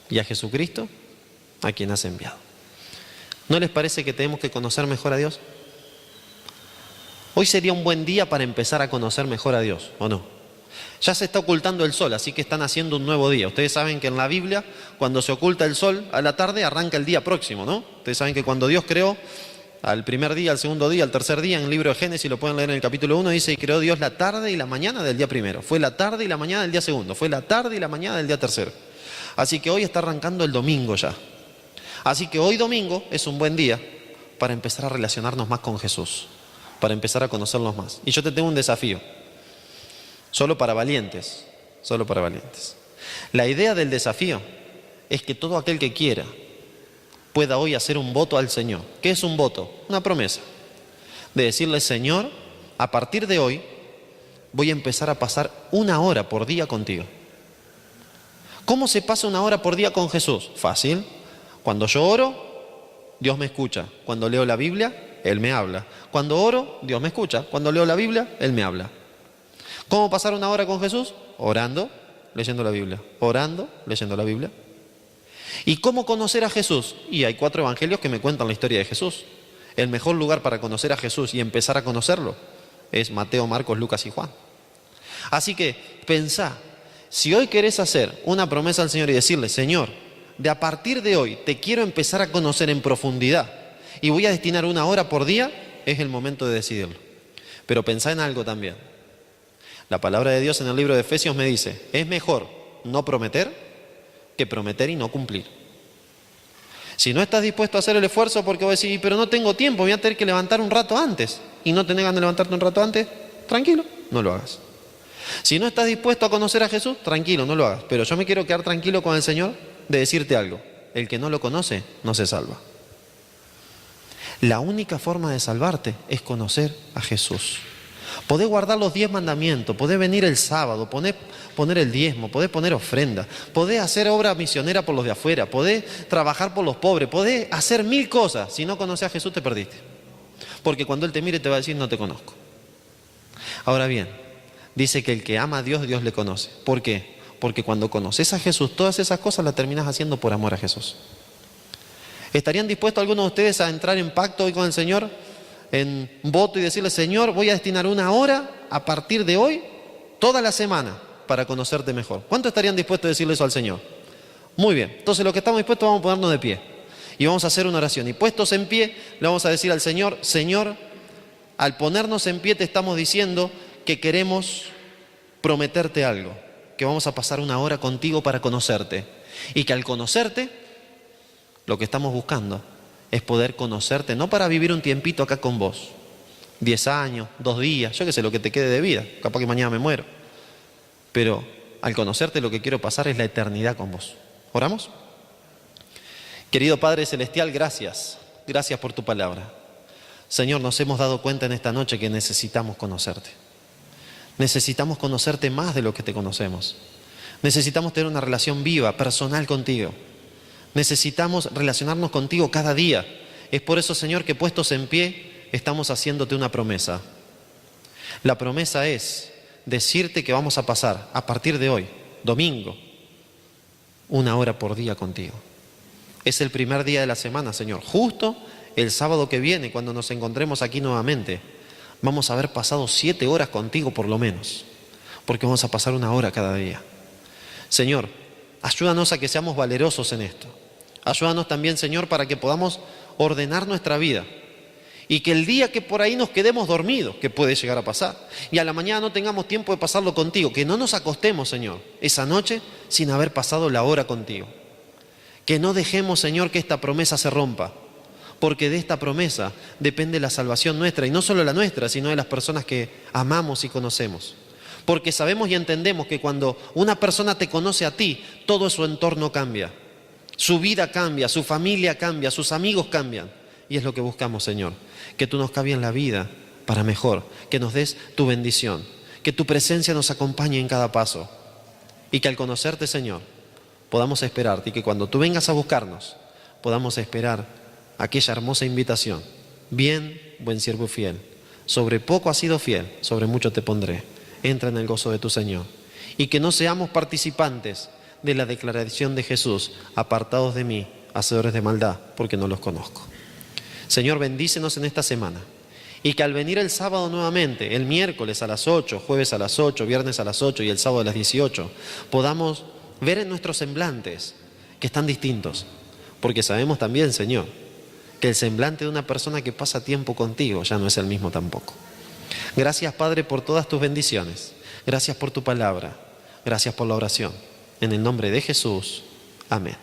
Speaker 3: y a Jesucristo, a quien has enviado. ¿No les parece que tenemos que conocer mejor a Dios? Hoy sería un buen día para empezar a conocer mejor a Dios, ¿o no? Ya se está ocultando el sol, así que están haciendo un nuevo día. Ustedes saben que en la Biblia, cuando se oculta el sol a la tarde, arranca el día próximo, ¿no? Ustedes saben que cuando Dios creó, al primer día, al segundo día, al tercer día, en el libro de Génesis, lo pueden leer en el capítulo 1, dice, y creó Dios la tarde y la mañana del día primero. Fue la tarde y la mañana del día segundo. Fue la tarde y la mañana del día tercero. Así que hoy está arrancando el domingo ya. Así que hoy domingo es un buen día para empezar a relacionarnos más con Jesús, para empezar a conocerlos más. Y yo te tengo un desafío, solo para valientes, solo para valientes. La idea del desafío es que todo aquel que quiera pueda hoy hacer un voto al Señor. ¿Qué es un voto? Una promesa. De decirle, Señor, a partir de hoy voy a empezar a pasar 1 hora por día contigo. ¿Cómo se pasa 1 hora por día con Jesús? Fácil. Cuando yo oro, Dios me escucha. Cuando leo la Biblia, Él me habla. Cuando oro, Dios me escucha. Cuando leo la Biblia, Él me habla. ¿Cómo pasar 1 hora con Jesús? Orando, leyendo la Biblia. Orando, leyendo la Biblia. ¿Y cómo conocer a Jesús? Y hay 4 evangelios que me cuentan la historia de Jesús. El mejor lugar para conocer a Jesús y empezar a conocerlo es Mateo, Marcos, Lucas y Juan. Así que pensá, si hoy querés hacer una promesa al Señor y decirle, Señor, de a partir de hoy te quiero empezar a conocer en profundidad y voy a destinar 1 hora por día, es el momento de decidirlo. Pero pensá en algo también. La palabra de Dios en el libro de Efesios me dice, es mejor no prometer que prometer y no cumplir. Si no estás dispuesto a hacer el esfuerzo porque vos decís, pero no tengo tiempo, voy a tener que levantar un rato antes, y no tenés ganas de levantarte un rato antes, tranquilo, no lo hagas. Si no estás dispuesto a conocer a Jesús, tranquilo, no lo hagas. Pero yo me quiero quedar tranquilo con el Señor de decirte algo. El que no lo conoce, no se salva. La única forma de salvarte es conocer a Jesús. Podés guardar los 10 mandamientos, podés venir el sábado, poner el diezmo, podés poner ofrenda, podés hacer obra misionera por los de afuera, podés trabajar por los pobres, podés hacer 1000 cosas. Si no conoces a Jesús, te perdiste. Porque cuando Él te mire te va a decir, no te conozco. Ahora bien, dice que el que ama a Dios, Dios le conoce. ¿Por qué? Porque cuando conoces a Jesús, todas esas cosas las terminas haciendo por amor a Jesús. ¿Estarían dispuestos algunos de ustedes a entrar en pacto hoy con el Señor? En voto y decirle, Señor, voy a destinar 1 hora a partir de hoy, toda la semana, para conocerte mejor. ¿Cuántos estarían dispuestos a decirle eso al Señor? Muy bien, entonces los que estamos dispuestos vamos a ponernos de pie y vamos a hacer una oración. Y puestos en pie, le vamos a decir al Señor, Señor, al ponernos en pie te estamos diciendo que queremos prometerte algo, que vamos a pasar 1 hora contigo para conocerte. Y que al conocerte, lo que estamos buscando es poder conocerte, no para vivir un tiempito acá con vos, 10 años, 2 días, yo qué sé, lo que te quede de vida, capaz que mañana me muero. Pero al conocerte lo que quiero pasar es la eternidad con vos. ¿Oramos? Querido Padre Celestial, gracias. Gracias por tu palabra. Señor, nos hemos dado cuenta en esta noche que necesitamos conocerte. Necesitamos conocerte más de lo que te conocemos. Necesitamos tener una relación viva, personal contigo. Necesitamos relacionarnos contigo cada día. Es por eso, Señor, que puestos en pie, estamos haciéndote una promesa. La promesa es decirte que vamos a pasar, a partir de hoy, domingo, 1 hora por día contigo. Es el primer día de la semana, Señor. Justo el sábado que viene, cuando nos encontremos aquí nuevamente, vamos a haber pasado 7 horas contigo por lo menos, porque vamos a pasar 1 hora cada día. Señor, ayúdanos a que seamos valerosos en esto. Ayúdanos también, Señor, para que podamos ordenar nuestra vida y que el día que por ahí nos quedemos dormidos, que puede llegar a pasar, y a la mañana no tengamos tiempo de pasarlo contigo, que no nos acostemos, Señor, esa noche sin haber pasado la hora contigo. Que no dejemos, Señor, que esta promesa se rompa, porque de esta promesa depende la salvación nuestra, y no solo la nuestra, sino de las personas que amamos y conocemos. Porque sabemos y entendemos que cuando una persona te conoce a ti, todo su entorno cambia. Su vida cambia, su familia cambia, sus amigos cambian. Y es lo que buscamos, Señor. Que tú nos cambies la vida para mejor, que nos des tu bendición, que tu presencia nos acompañe en cada paso. Y que al conocerte, Señor, podamos esperarte y que cuando tú vengas a buscarnos, podamos esperar aquella hermosa invitación. Bien, buen siervo fiel. Sobre poco has sido fiel, sobre mucho te pondré. Entra en el gozo de tu Señor. Y que no seamos participantes de la declaración de Jesús, apartados de mí, hacedores de maldad, porque no los conozco. Señor, bendícenos en esta semana. Y que al venir el sábado nuevamente, el miércoles a las 8, jueves a las 8, viernes a las 8 y el sábado a las 18, podamos ver en nuestros semblantes que están distintos. Porque sabemos también, Señor, que el semblante de una persona que pasa tiempo contigo ya no es el mismo tampoco. Gracias, Padre, por todas tus bendiciones. Gracias por tu palabra. Gracias por la oración. En el nombre de Jesús. Amén.